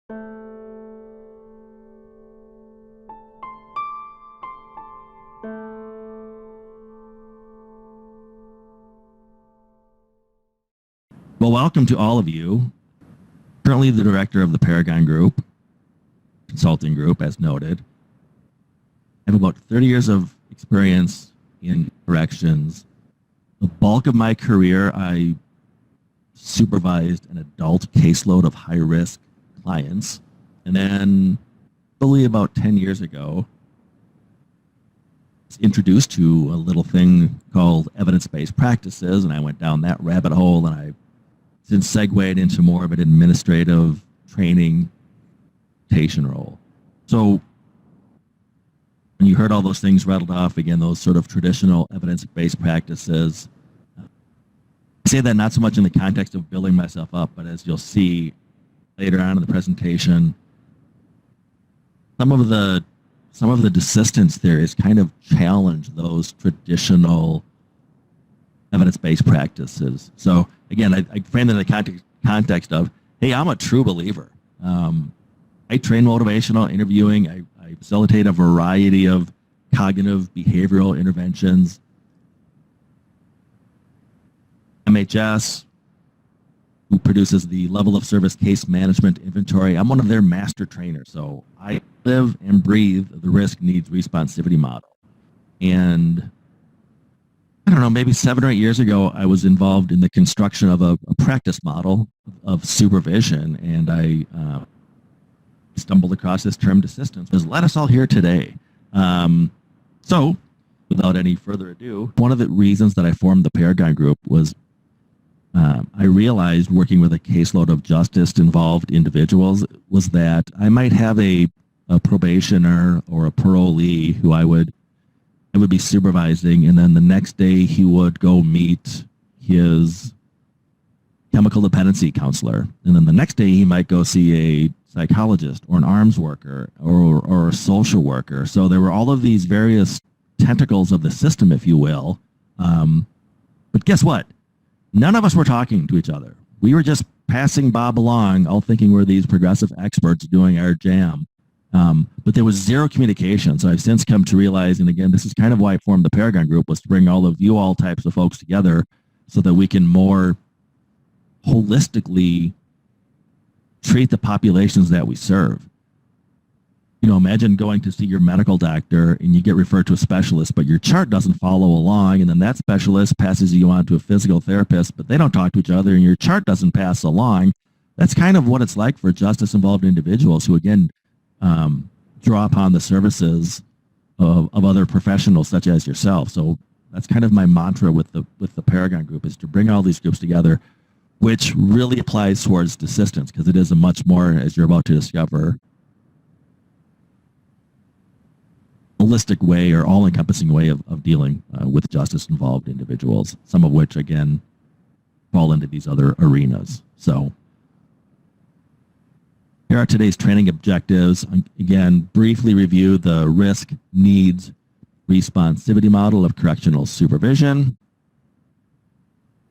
Well, welcome to all of you. Currently the director of the Paragon Group, consulting group, as noted. I have about 30 years of experience in corrections. The bulk of my career, I supervised an adult caseload of high-risk clients. And then probably about 10 years ago, I was introduced to a little thing called evidence-based practices, and I went down that rabbit hole, and I since segued into more of an administrative training role. So when you heard all those things rattled off, again, those sort of traditional evidence-based practices, I say that not so much in the context of building myself up, but as you'll see later on in the presentation, some of the desistance theories kind of challenge those traditional evidence-based practices. So again, I frame it in the context of, hey, I'm a true believer. I train motivational interviewing. I facilitate a variety of cognitive behavioral interventions. MHS, who produces the level of service case management inventory, I'm one of their master trainers. So I live and breathe the risk needs responsivity model. And I don't know, maybe 7 or 8 years ago, I was involved in the construction of a practice model of supervision, and I stumbled across this term desistance. It led us all here today. So without any further ado, one of the reasons that I formed the Paragon Group was I realized working with a caseload of justice-involved individuals was that I might have a probationer or a parolee who I would be supervising, and then the next day he would go meet his chemical dependency counselor. And then the next day he might go see a psychologist or an arms worker or a social worker. So there were all of these various tentacles of the system, if you will. But guess what? None of us were talking to each other. We were just passing Bob along, all thinking we're these progressive experts doing our jam. But there was zero communication. So I've since come to realize, and again, this is kind of why I formed the Paragon Group, was to bring all of you all types of folks together so that we can more holistically treat the populations that we serve. You know, imagine going to see your medical doctor and you get referred to a specialist, but your chart doesn't follow along, and then that specialist passes you on to a physical therapist, but they don't talk to each other and your chart doesn't pass along. That's kind of what it's like for justice-involved individuals who, again, draw upon the services of other professionals such as yourself. So that's kind of my mantra with the Paragon Group, is to bring all these groups together, which really applies towards desistance, because it is a much more, as you're about to discover, holistic way or all-encompassing way of dealing with justice-involved individuals, some of which, again, fall into these other arenas. So here are today's training objectives. Again, briefly review the risk needs responsivity model of correctional supervision.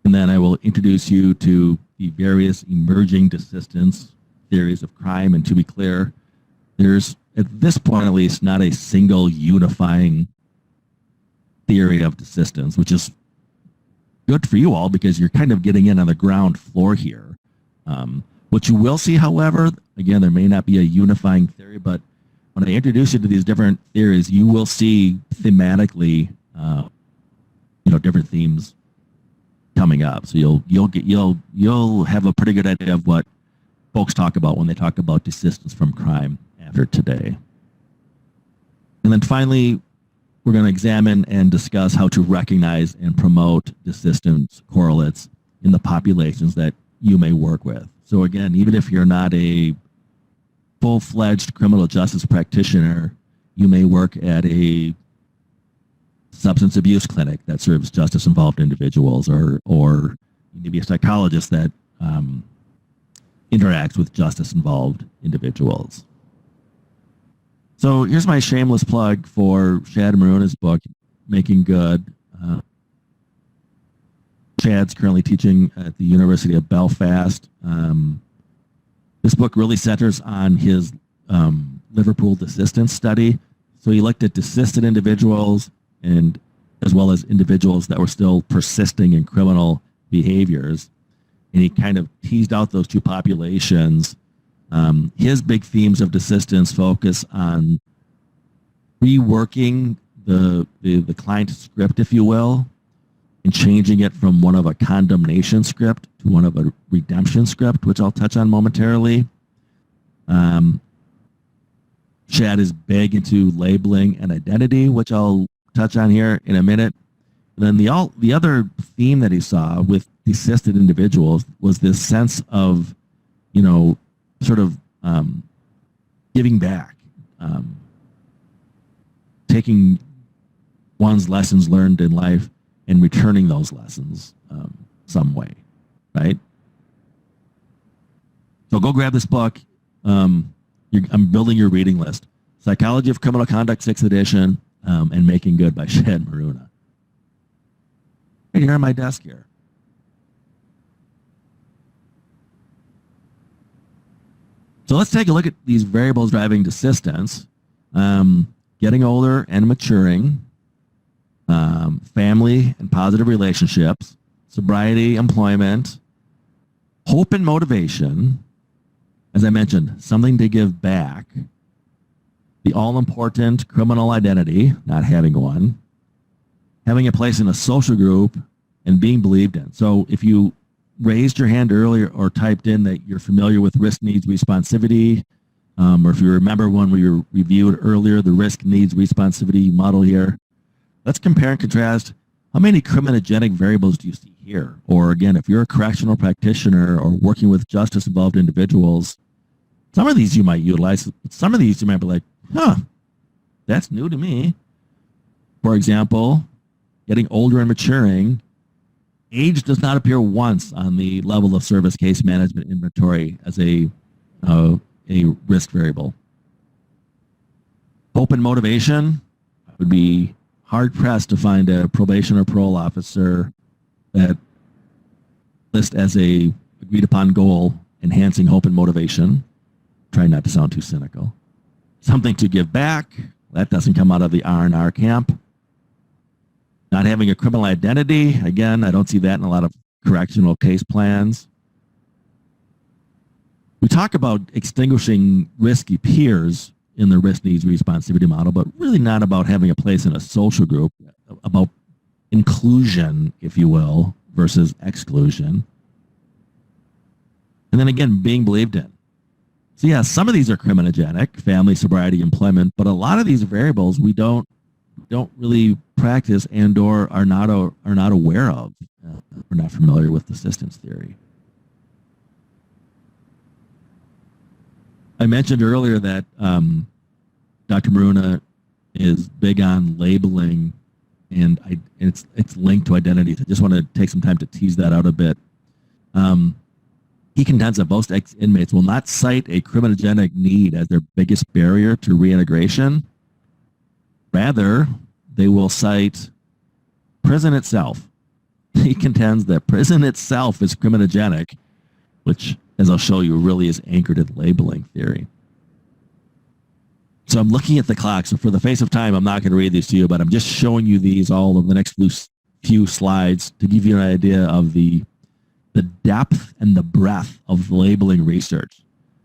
And then I will introduce you to the various emerging desistance theories of crime. And to be clear, there's, at this point at least, not a single unifying theory of desistance, which is good for you all because you're kind of getting in on the ground floor here. What you will see, however, again, there may not be a unifying theory, but when I introduce you to these different theories, you will see thematically, different themes coming up. So you'll have a pretty good idea of what folks talk about when they talk about desistance from crime after today. And then finally, we're going to examine and discuss how to recognize and promote desistance correlates in the populations that you may work with. So again, even if you're not a full-fledged criminal justice practitioner, you may work at a substance abuse clinic that serves justice-involved individuals, or you may be a psychologist that interacts with justice-involved individuals. So here's my shameless plug for Shad Maruna's book, Making Good. Chad's currently teaching at the University of Belfast. This book really centers on his Liverpool Desistance study. So he looked at desisted individuals and as well as individuals that were still persisting in criminal behaviors. And he kind of teased out those two populations. His big themes of desistance focus on reworking the client script, if you will, and changing it from one of a condemnation script to one of a redemption script, which I'll touch on momentarily. Chad is big into labeling and identity, which I'll touch on here in a minute. And then the other theme that he saw with desisted individuals was this sense of, sort of giving back, taking one's lessons learned in life and returning those lessons some way, right? So go grab this book. I'm building your reading list. Psychology of Criminal Conduct, 6th edition, and Making Good by Shad Maruna. Right here on my desk here. So let's take a look at these variables driving desistance. Getting older and maturing, family and positive relationships, sobriety, employment, hope and motivation, as I mentioned, something to give back, the all-important criminal identity, not having one, having a place in a social group, and being believed in. So if you raised your hand earlier or typed in that you're familiar with risk needs responsivity, or if you remember when we reviewed earlier the risk needs responsivity model here, let's compare and contrast how many criminogenic variables do you see here? Or again, if you're a correctional practitioner or working with justice-involved individuals, some of these you might utilize. Some of these you might be like, that's new to me. For example, getting older and maturing, age does not appear once on the level of service case management inventory as a risk variable. Hope and motivation, I would be hard-pressed to find a probation or parole officer that list as a agreed-upon goal enhancing hope and motivation. Try not to sound too cynical. Something to give back, that doesn't come out of the R&R camp. Not having a criminal identity, again, I don't see that in a lot of correctional case plans. We talk about extinguishing risky peers in the risk needs responsivity model, but really not about having a place in a social group, about inclusion, if you will, versus exclusion. And then again, being believed in. So yeah, some of these are criminogenic, family, sobriety, employment, but a lot of these variables we don't really practice and or are not aware of. We're not familiar with desistance theory. I mentioned earlier that Dr. Maruna is big on labeling, and it's linked to identity. I just want to take some time to tease that out a bit. He contends that most ex-inmates will not cite a criminogenic need as their biggest barrier to reintegration. Rather, they will cite prison itself. He contends that prison itself is criminogenic, which, as I'll show you, really is anchored in labeling theory. So I'm looking at the clock. So for the face of time, I'm not going to read these to you, but I'm just showing you these all of the next few slides to give you an idea of the depth and the breadth of labeling research.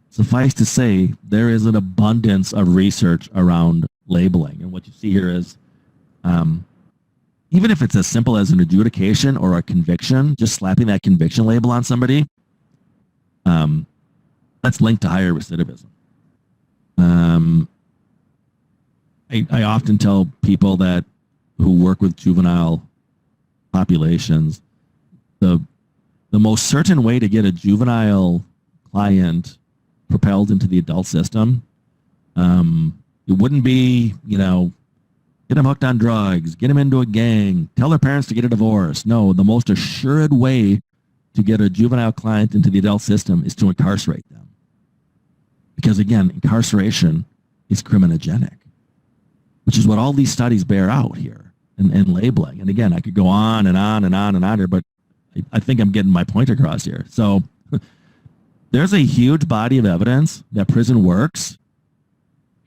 Suffice to say, there is an abundance of research around labeling. And what you see here is, even if it's as simple as an adjudication or a conviction, just slapping that conviction label on somebody, that's linked to higher recidivism. I often tell people that who work with juvenile populations, the most certain way to get a juvenile client propelled into the adult system, it wouldn't be, get them hooked on drugs, get them into a gang, tell their parents to get a divorce. No, the most assured way to get a juvenile client into the adult system is to incarcerate them. Because again, incarceration is criminogenic, which is what all these studies bear out here and labeling. And again, I could go on and on and on and on here, but I think I'm getting my point across here. So there's a huge body of evidence that prison works,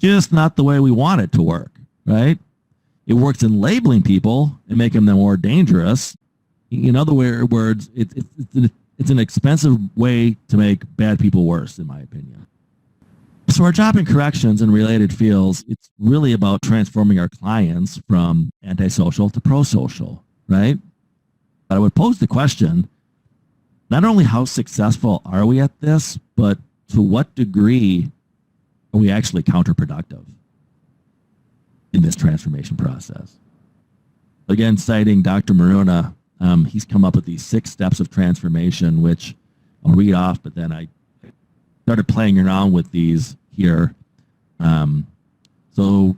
just not the way we want it to work, right? It works in labeling people and making them more dangerous. In other words, it's an expensive way to make bad people worse, in my opinion. So our job in corrections and related fields, it's really about transforming our clients from antisocial to pro-social, right? But I would pose the question, not only how successful are we at this, but to what degree are we actually counterproductive in this transformation process? Again, citing Dr. Maruna, he's come up with these 6 steps of transformation, which I'll read off, but then I started playing around with these here. So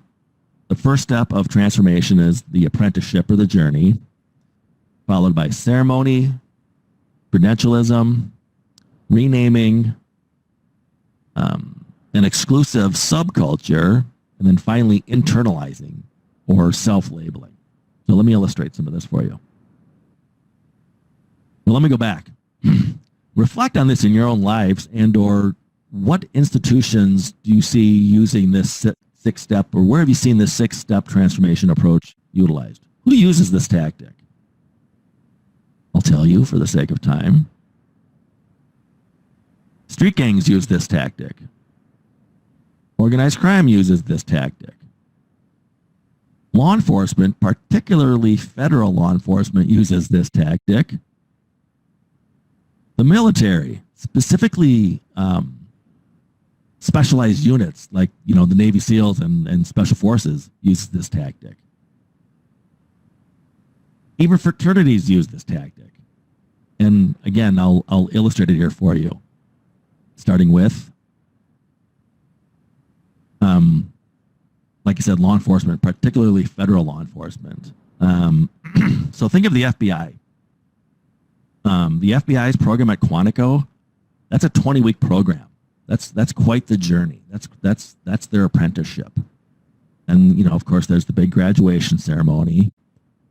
the first step of transformation is the apprenticeship or the journey, followed by ceremony, credentialism, renaming, an exclusive subculture, and then finally internalizing or self-labeling. So let me illustrate some of this for you. Well, let me go back. Reflect on this in your own lives, and or what institutions do you see using this 6-step, or where have you seen this 6-step transformation approach utilized? Who uses this tactic? I'll tell you for the sake of time. Street gangs use this tactic. Organized crime uses this tactic. Law enforcement, particularly federal law enforcement, uses this tactic. The military, specifically specialized units like the Navy SEALs and Special Forces, use this tactic. Even fraternities use this tactic. And again, I'll illustrate it here for you. Starting with, like I said, law enforcement, particularly federal law enforcement. So think of the FBI. The FBI's program at Quantico, that's a 20-week program. That's quite the journey. That's their apprenticeship. And of course, there's the big graduation ceremony,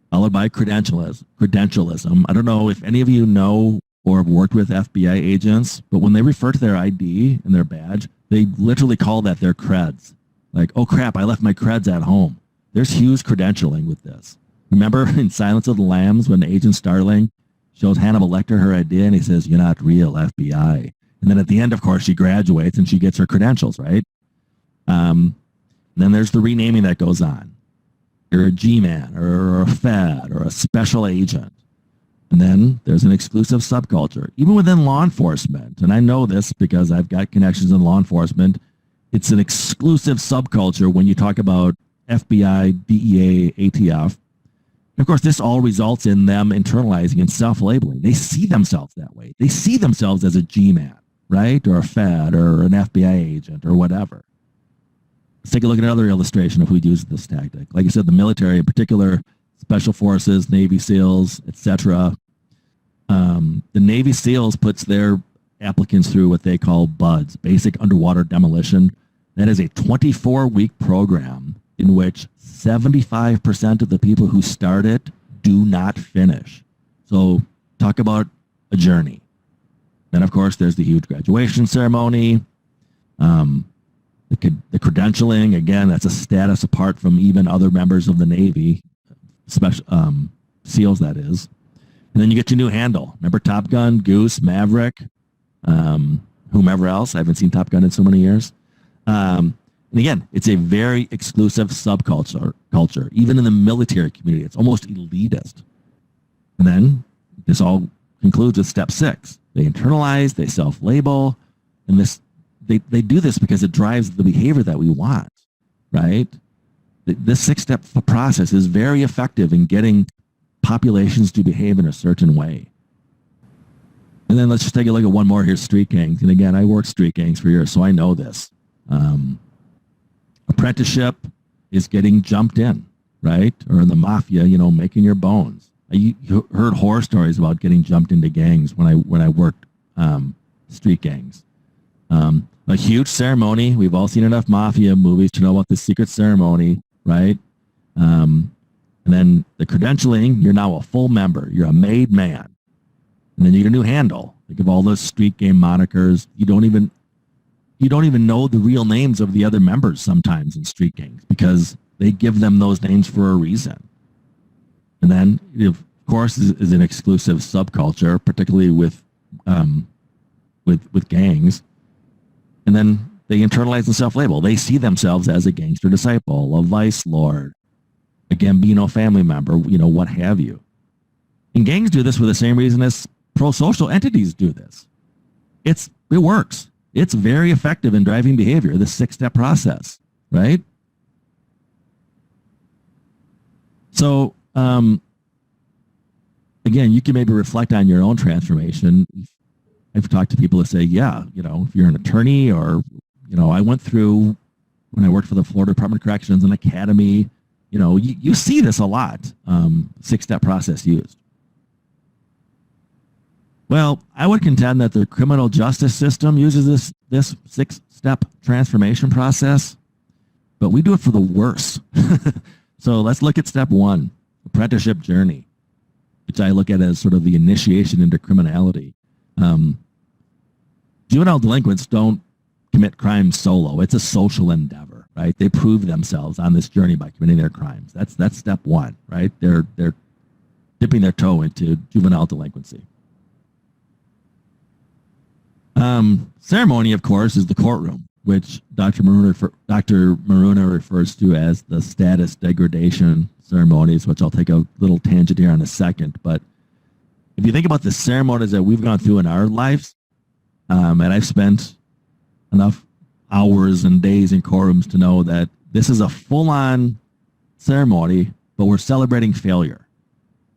followed by credentialism. I don't know if any of you know or have worked with FBI agents, but when they refer to their ID and their badge, they literally call that their creds. Like, oh crap, I left my creds at home. There's huge credentialing with this. Remember in Silence of the Lambs when Agent Starling shows Hannibal Lecter her ID and he says, "You're not real FBI." And then at the end, of course, she graduates and she gets her credentials, right? Then there's the renaming that goes on. You're a G-man or a Fed or a special agent. And then there's an exclusive subculture, even within law enforcement. And I know this because I've got connections in law enforcement. It's an exclusive subculture when you talk about FBI, DEA, ATF. Of course, this all results in them internalizing and self-labeling. They see themselves that way. They see themselves as a G-man, right? Or a Fed or an FBI agent or whatever. Let's take a look at another illustration of who uses this tactic. Like I said, the military in particular, Special Forces, Navy SEALs, etc. The Navy SEALs puts their applicants through what they call BUDS, Basic Underwater Demolition. That is a 24-week program in which 75% of the people who start it do not finish. So talk about a journey. Then, of course, there's the huge graduation ceremony. The credentialing, again, that's a status apart from even other members of the Navy, special SEALs, that is. And then you get your new handle. Remember Top Gun, Goose, Maverick, whomever else. I haven't seen Top Gun in so many years. And again, it's a very exclusive subculture. Even in the military community, it's almost elitist. And then this all concludes with step 6. They internalize, they self-label, and they do this because it drives the behavior that we want, right? This 6-step process is very effective in getting populations to behave in a certain way. And then let's just take a look at one more here, street gangs. And again, I worked street gangs for years, so I know this. Apprenticeship is getting jumped in, right? Or in the mafia, making your bones. I heard horror stories about getting jumped into gangs when I worked street gangs. A huge ceremony. We've all seen enough mafia movies to know about the secret ceremony, right? And then the credentialing, you're now a full member. You're a made man. And then you get a new handle. Think of all those street game monikers. You don't even know the real names of the other members sometimes in street gangs because they give them those names for a reason. And then, of course, is an exclusive subculture, particularly with gangs. And then they internalize and self-label. They see themselves as a gangster disciple, a vice lord, a Gambino family member, what have you. And gangs do this for the same reason as pro-social entities do this. It works. It's very effective in driving behavior, the 6-step process, right? So, again, you can maybe reflect on your own transformation. I've talked to people that say, yeah, if you're an attorney or, I went through when I worked for the Florida Department of Corrections and Academy, you see this a lot, 6-step process used. Well, I would contend that the criminal justice system uses this 6-step transformation process, but we do it for the worse. So let's look at step 1, apprenticeship journey, which I look at as sort of the initiation into criminality. Juvenile delinquents don't commit crimes solo. It's a social endeavor, right? They prove themselves on this journey by committing their crimes. That's step 1, right? They're dipping their toe into juvenile delinquency. Ceremony, of course, is the courtroom, which Dr. Maruna refers to as the status degradation ceremonies, which I'll take a little tangent here in a second. But if you think about the ceremonies that we've gone through in our lives, and I've spent enough hours and days in courtrooms to know that this is a full-on ceremony, but we're celebrating failure.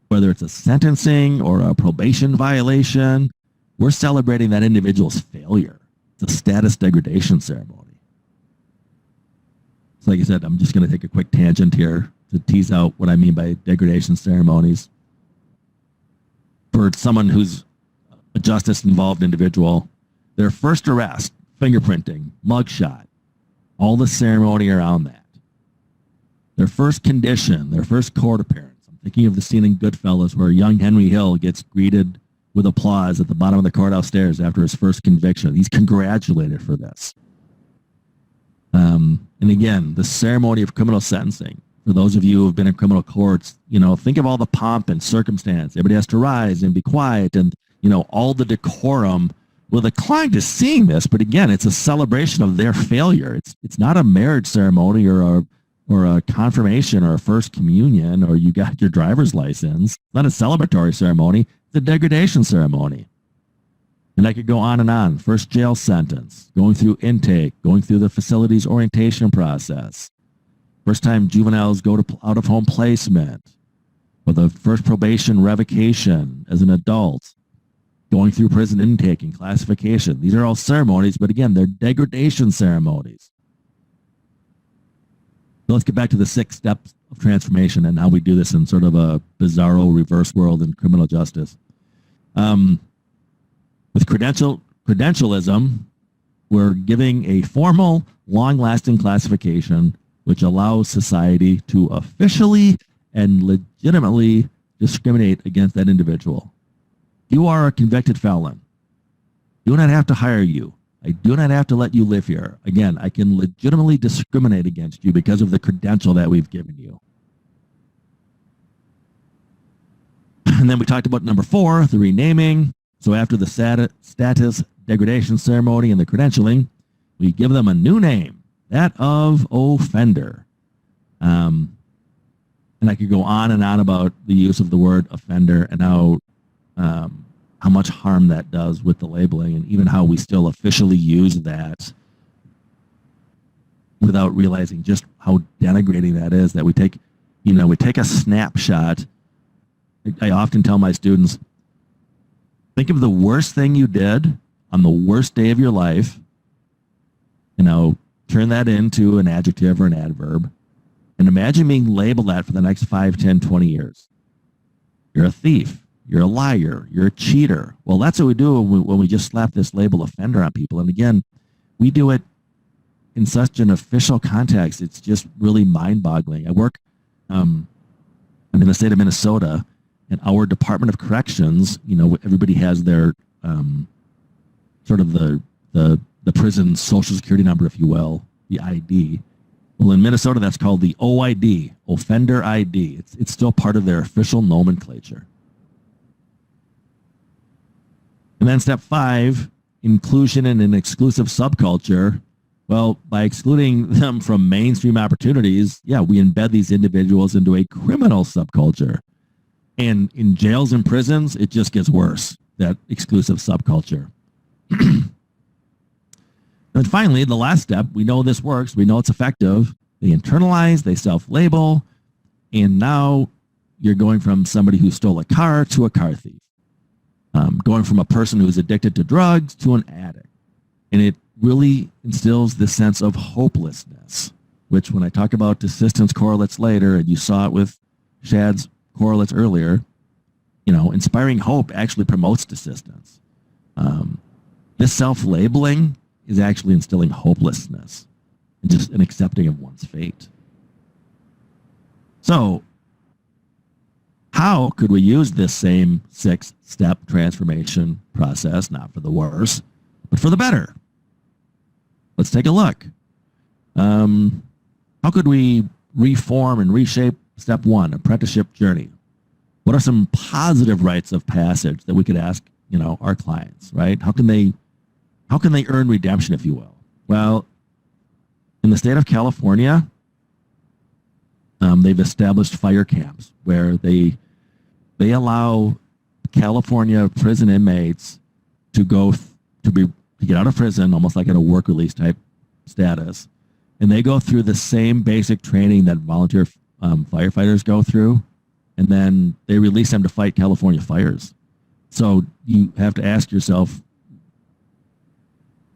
Whether it's a sentencing or a probation violation, we're celebrating that individual's failure. It's a status degradation ceremony. So like I said, I'm just going to take a quick tangent here to tease out what I mean by degradation ceremonies. For someone who's a justice-involved individual, their first arrest, fingerprinting, mugshot, all the ceremony around that. Their first condition, their first court appearance. I'm thinking of the scene in Goodfellas where young Henry Hill gets greeted with applause at the bottom of the courthouse stairs after his first conviction. He's congratulated for this. And again, the ceremony of criminal sentencing. For those of you who have been in criminal courts, think of all the pomp and circumstance. Everybody has to rise and be quiet and, all the decorum. Well, the client is seeing this, but again, it's a celebration of their failure. It's not a marriage ceremony or a confirmation or a first communion or you got your driver's license. It's not a celebratory ceremony. The degradation ceremony. And I could go on and on. First jail sentence, going through intake, going through the facility's orientation process. First time juveniles go to out-of-home placement, or the first probation revocation as an adult, going through prison intake and classification. These are all ceremonies, but again, they're degradation ceremonies. So let's get back to the 6 steps of transformation and how we do this in sort of a bizarro reverse world in criminal justice. With credentialism, we're giving a formal, long-lasting classification which allows society to officially and legitimately discriminate against that individual. You are a convicted felon. I do not have to hire you. I do not have to let you live here. Again, I can legitimately discriminate against you because of the credential that we've given you. And then we talked about number 4, the renaming. So after the status degradation ceremony and the credentialing, we give them a new name, that of offender. And I could go on and on about the use of the word offender and how much harm that does with the labeling and even how we still officially use that without realizing just how denigrating that is, that we take a snapshot. I often tell my students, think of the worst thing you did on the worst day of your life, turn that into an adjective or an adverb, and imagine being labeled that for the next 5, 10, 20 years. You're a thief. You're a liar. You're a cheater. Well, that's what we do when we just slap this label offender on people. And again, we do it in such an official context. It's just really mind-boggling. I'm in the state of Minnesota, and our Department of Corrections, everybody has their sort of the prison social security number, if you will, the ID. Well, in Minnesota, that's called the OID, offender ID. It's still part of their official nomenclature. And then step 5, inclusion in an exclusive subculture. Well, by excluding them from mainstream opportunities, we embed these individuals into a criminal subculture. And in jails and prisons, it just gets worse, that exclusive subculture. And finally, the last step, we know this works. We know it's effective. They internalize, they self-label, and now you're going from somebody who stole a car to a car thief. Going from a person who's addicted to drugs to an addict. And it really instills this sense of hopelessness, which when I talk about desistance correlates later, and you saw it with Shad's correlates earlier, inspiring hope actually promotes desistance. This self-labeling is actually instilling hopelessness and just an accepting of one's fate. So how could we use this same 6-step transformation process, not for the worse, but for the better? Let's take a look. How could we reform and reshape step 1, apprenticeship journey? What are some positive rites of passage that we could ask, our clients, right? How can they earn redemption, if you will? Well, in the state of California, they've established fire camps where they allow California prison inmates to get out of prison, almost like at a work release type status, and they go through the same basic training that volunteer firefighters go through, and then they release them to fight California fires. So you have to ask yourself,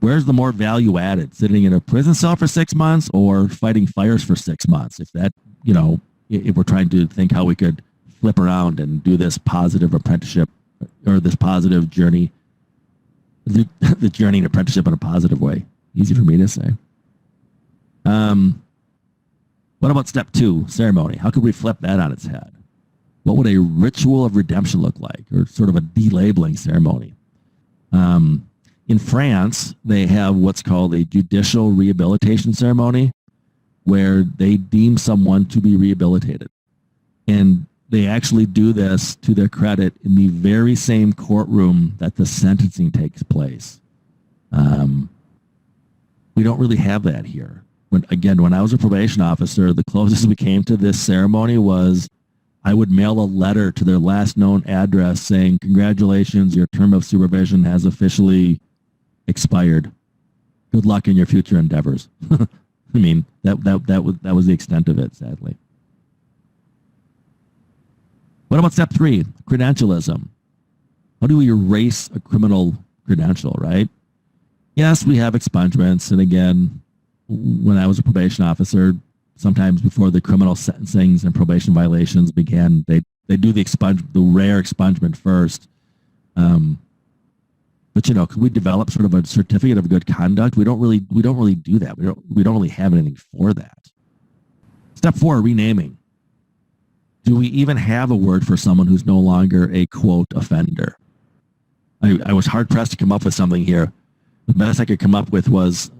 where's the more value added? Sitting in a prison cell for 6 months or fighting fires for 6 months? If that, if we're trying to think how we could flip around and do this positive apprenticeship or this positive journey, the journey and apprenticeship in a positive way. Easy for me to say. What about step 2, ceremony? How could we flip that on its head? What would a ritual of redemption look like, or sort of a delabeling ceremony? In France, they have what's called a judicial rehabilitation ceremony, where they deem someone to be rehabilitated. And they actually do this, to their credit, in the very same courtroom that the sentencing takes place. We don't really have that here. When I was a probation officer, the closest we came to this ceremony was I would mail a letter to their last known address saying, "Congratulations, your term of supervision has officially expired. Good luck in your future endeavors." I mean, that was the extent of it, sadly. What about step 3, credentialism? How do we erase a criminal credential, right? Yes, we have expungements, and again, when I was a probation officer, sometimes before the criminal sentencings and probation violations began, they do the rare expungement first. But could we develop sort of a certificate of good conduct? We don't really do that. We don't really have anything for that. Step 4, renaming. Do we even have a word for someone who's no longer a quote offender? I was hard pressed to come up with something here. The best I could come up with was,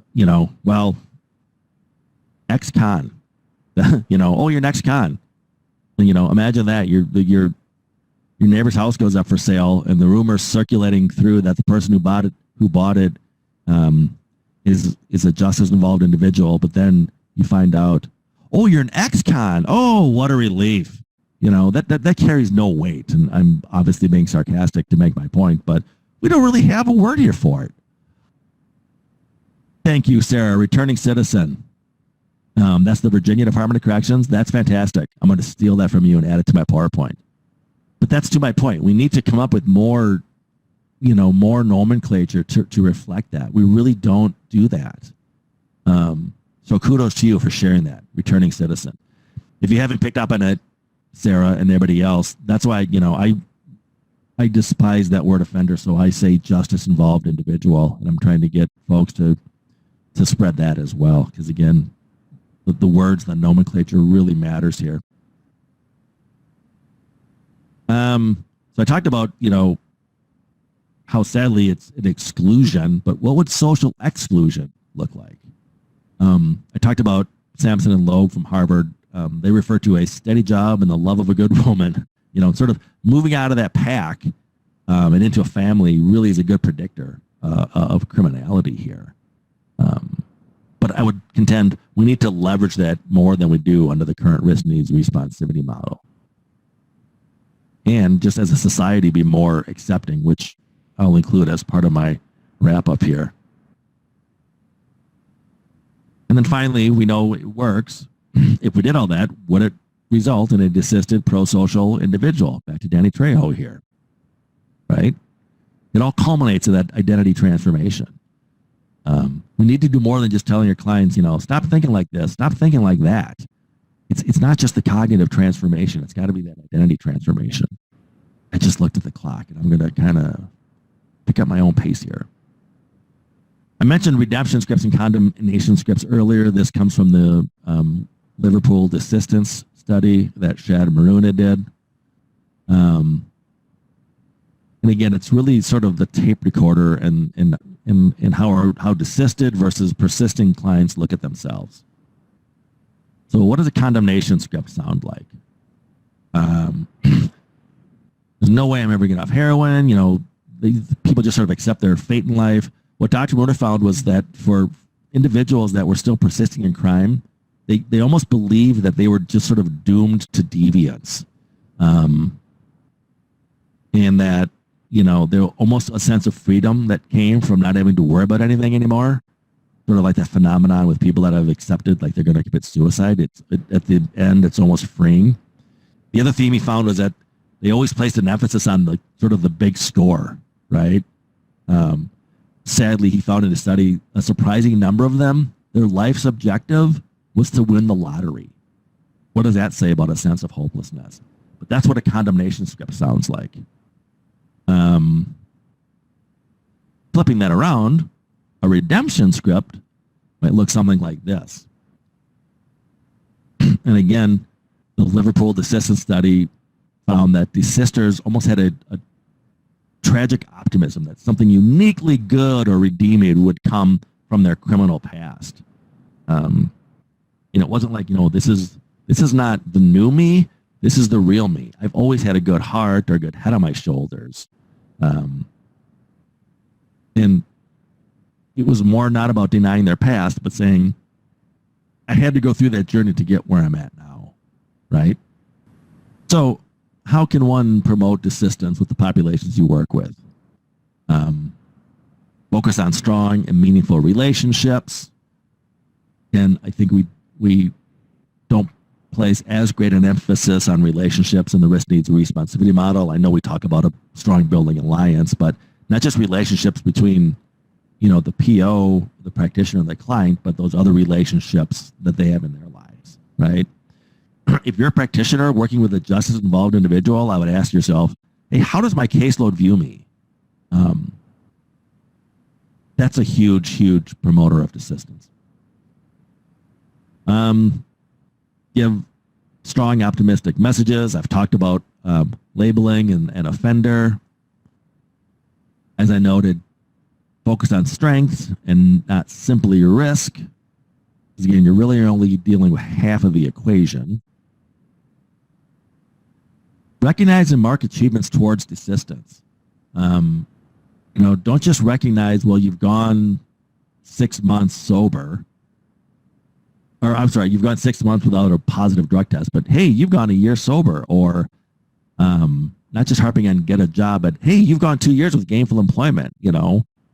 ex-con. Oh, you're an ex-con. Imagine that your neighbor's house goes up for sale, and the rumors circulating through that the person who bought it is a justice-involved individual. But then you find out, oh, you're an ex-con. Oh, what a relief. That carries no weight. And I'm obviously being sarcastic to make my point, but we don't really have a word here for it. Thank you, Sarah. Returning citizen. That's the Virginia Department of Corrections. That's fantastic. I'm going to steal that from you and add it to my PowerPoint. But that's to my point. We need to come up with more nomenclature to reflect that. We really don't do that. So kudos to you for sharing that, returning citizen. If you haven't picked up on it, Sarah and everybody else, that's why, I despise that word offender, so I say justice-involved individual, and I'm trying to get folks to spread that as well, because again, the words, the nomenclature really matters here. So I talked about, how sadly it's an exclusion, but what would social exclusion look like? I talked about Sampson and Loeb from Harvard. They refer to a steady job and the love of a good woman. Sort of moving out of that pack and into a family really is a good predictor of criminality here. But I would contend we need to leverage that more than we do under the current risk needs responsivity model. And just as a society, be more accepting, which I'll include as part of my wrap up here. And then finally, we know it works. If we did all that, would it result in a desisted, pro-social individual? Back to Danny Trejo here, right? It all culminates in that identity transformation. We need to do more than just telling your clients, stop thinking like this, stop thinking like that. It's not just the cognitive transformation. It's got to be that identity transformation. I just looked at the clock, and I'm going to kind of pick up my own pace here. I mentioned redemption scripts and condemnation scripts earlier. This comes from the Liverpool Desistance study that Shad Maruna did. And again, it's really sort of the tape recorder and how desisted versus persisting clients look at themselves. So what does a condemnation script sound like? There's no way I'm ever getting off heroin. These people just sort of accept their fate in life. What Dr. Maruna found was that for individuals that were still persisting in crime, they almost believed that they were just sort of doomed to deviance. And that, there was almost a sense of freedom that came from not having to worry about anything anymore. Sort of like that phenomenon with people that have accepted like they're going to commit suicide. At the end, it's almost freeing. The other theme he found was that they always placed an emphasis on the sort of the big score, right? Sadly, he found in his study a surprising number of them, their life's objective was to win the lottery. What does that say about a sense of hopelessness? But that's what a condemnation script sounds like. Flipping that around, a redemption script might look something like this. And again, the Liverpool Desistance study found that desisters almost had a tragic optimism that something uniquely good or redeeming would come from their criminal past. It wasn't like, this is not the new me, this is the real me. I've always had a good heart or a good head on my shoulders. And it was more not about denying their past, but saying, I had to go through that journey to get where I'm at now, right? So how can one promote desistance with the populations you work with? Focus on strong and meaningful relationships. And I think we don't place as great an emphasis on relationships in the risk needs responsivity model. I know we talk about a strong building alliance, but not just relationships between, the PO, the practitioner, and the client, but those other relationships that they have in their lives, right? If you're a practitioner working with a justice-involved individual, I would ask yourself, hey, how does my caseload view me? That's a huge, huge promoter of desistance. Give strong, optimistic messages. I've talked about labeling and offender. As I noted, focus on strengths and not simply your risk. Because again, you're really only dealing with half of the equation. Recognize and mark achievements towards desistance. Don't just recognize, well, you've gone 6 months sober. Or I'm sorry, you've gone 6 months without a positive drug test, but hey, you've gone a year sober. Or not just harping on get a job, but hey, you've gone 2 years with gainful employment.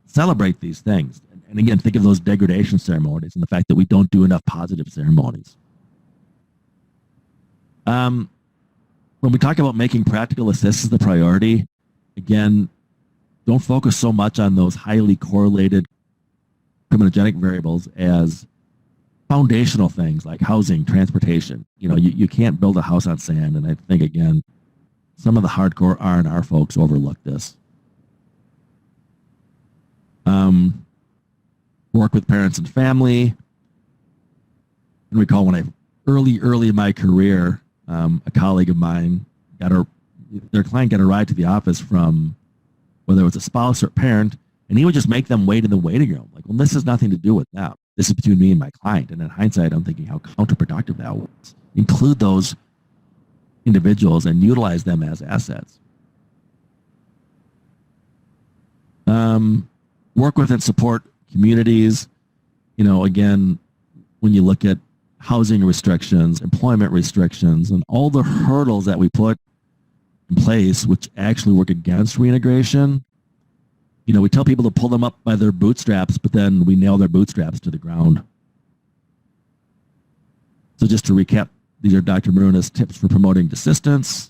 Celebrate these things. And again, think of those degradation ceremonies and the fact that we don't do enough positive ceremonies. When we talk about making practical assistance the priority, again, don't focus so much on those highly correlated criminogenic variables as foundational things like housing, transportation. You can't build a house on sand. And I think, again, some of the hardcore R&R folks overlook this. Work with parents and family. And recall when early in my career, a colleague of mine their client got a ride to the office from whether it was a spouse or parent, and he would just make them wait in the waiting room. Like, well, this has nothing to do with them. This is between me and my client. And in hindsight, I'm thinking how counterproductive that was. Include those individuals and utilize them as assets. Work with and support communities. Again, when you look at housing restrictions, employment restrictions, and all the hurdles that we put in place, which actually work against reintegration, we tell people to pull them up by their bootstraps, but then we nail their bootstraps to the ground. So just to recap, these are Dr. Maruna's tips for promoting desistance.